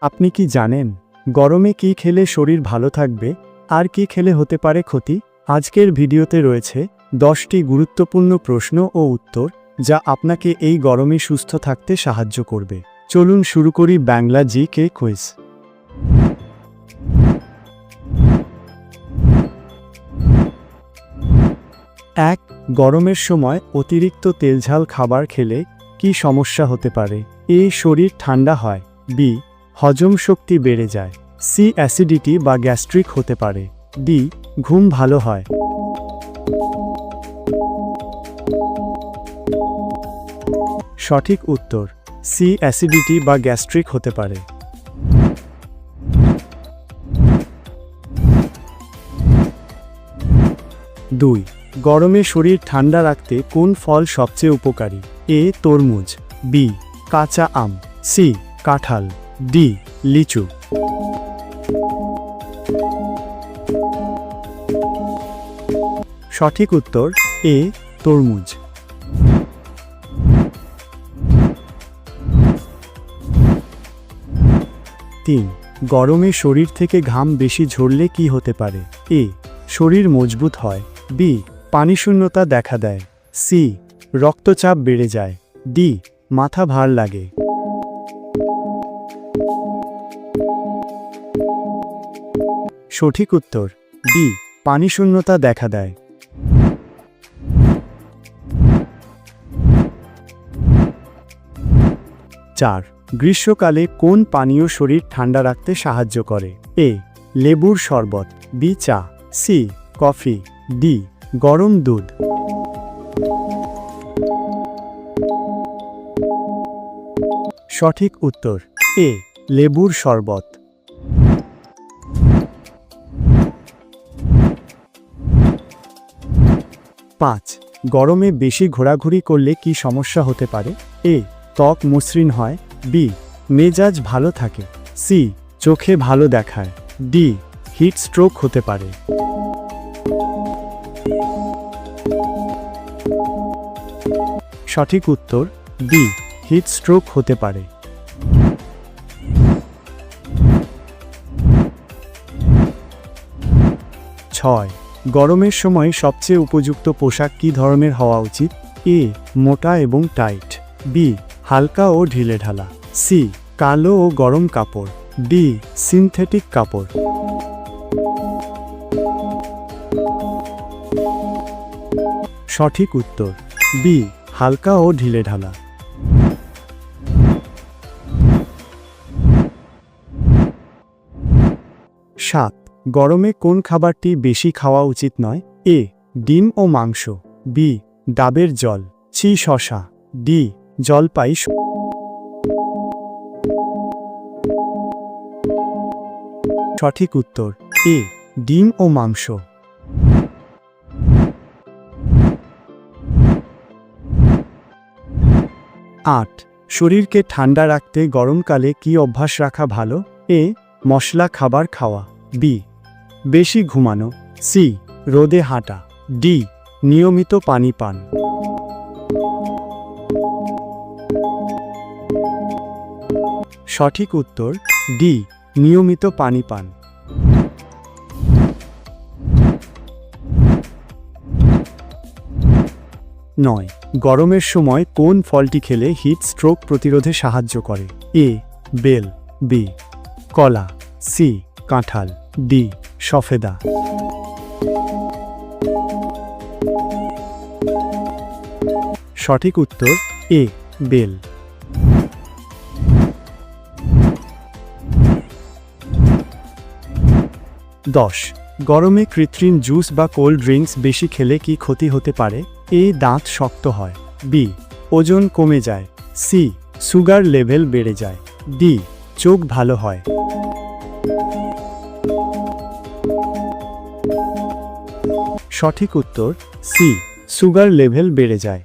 আপনি কি জানেন গরমে কি খেলে শরীর ভালো থাকবে আর কি খেলে হতে পারে ক্ষতি? আজকের ভিডিওতে রয়েছে 10টি গুরুত্বপূর্ণ প্রশ্ন ও উত্তর যা আপনাকে এই গরমে সুস্থ থাকতে সাহায্য করবে। চলুন শুরু করি বাংলা জিকে কুইজ। 1. গরমের সময় অতিরিক্ত তেলঝাল খাবার খেলে কি সমস্যা হতে পারে? এ. শরীর ঠান্ডা হয়। বি. হজম শক্তি বেড়ে যায়। সি. অ্যাসিডিটি বা গ্যাস্ট্রিক হতে পারে। ডি. ঘুম ভালো হয়। সঠিক উত্তর সি. অ্যাসিডিটি বা গ্যাস্ট্রিক হতে পারে। 2. গরমে শরীর ঠান্ডা রাখতে কোন ফল সবচেয়ে উপকারী? এ. তরমুজ। বি. কাঁচা আম। সি. কাঁঠাল। ডি. লিচু। সঠিক উত্তর এ. তরমুজ। 3. গরমে শরীর থেকে ঘাম বেশি ঝরলে কি হতে পারে? এ. শরীর মজবুত হয়। বি. পানিশূন্যতা দেখা দেয়। সি. রক্তচাপ বেড়ে যায়। ডি. মাথা ভার লাগে। সঠিক উত্তর বি. পানিশূন্যতা দেখা দেয়। 4. গ্রীষ্মকালে কোন পানীয় শরীর ঠান্ডা রাখতে সাহায্য করে? এ. লেবুর শরবত। বি. চা। সি. কফি। ডি. গরম দুধ। সঠিক উত্তর এ. লেবুর শরবত। 5. গরমে বেশি ঘোরাঘুরি করলে কি সমস্যা হতে পারে? এ. ত্বক মসৃণ হয়। বি. মেজাজ ভালো থাকে। সি. চোখে ভালো দেখায়। ডি. হিট স্ট্রোক হতে পারে। সঠিক উত্তর বি. হিট স্ট্রোক হতে পারে। 6. গরমের সময় সবচেয়ে উপযুক্ত পোশাক কী ধরনের হওয়া উচিত? এ. মোটা এবং টাইট। বি. হালকা ও ঢিলেঢালা। সি. কালো ও গরম কাপড়। ডি. সিনথেটিক কাপড়। সঠিক উত্তর বি. হালকা ও ঢিলেঢালা। 7. গরমে কোন খাবারটি বেশি খাওয়া উচিত নয়? এ. ডিম ও মাংস। বি. ডাবের জল। সি. শসা। ডি. জলপাই। সঠিক উত্তর এ. ডিম ও মাংস। 8. শরীরকে ঠান্ডা রাখতে গরমকালে কি অভ্যাস রাখা ভালো? এ. মশলা খাবার খাওয়া। বি. বেশি ঘুমানো। সি. রোদে হাঁটা। ডি. নিয়মিত পানি পান। সঠিক উত্তর ডি. নিয়মিত পানি পান। 9. গরমের সময় কোন ফলটি খেলে হিট স্ট্রোক প্রতিরোধে সাহায্য করে? এ. বেল। বি. কলা। সি. কাঁঠাল। ডি. সফেদা। সঠিক উত্তর এ. বেল। 10. গরমে কৃত্রিম জুস বা কোল্ড ড্রিঙ্কস বেশি খেলে কি ক্ষতি হতে পারে? এ. দাঁত শক্ত হয়। বি. ওজন কমে যায়। সি. সুগার লেভেল বেড়ে যায়। ডি. চোখ ভালো হয়। সঠিক উত্তর সি. সুগার লেভেল বেড়ে যায়।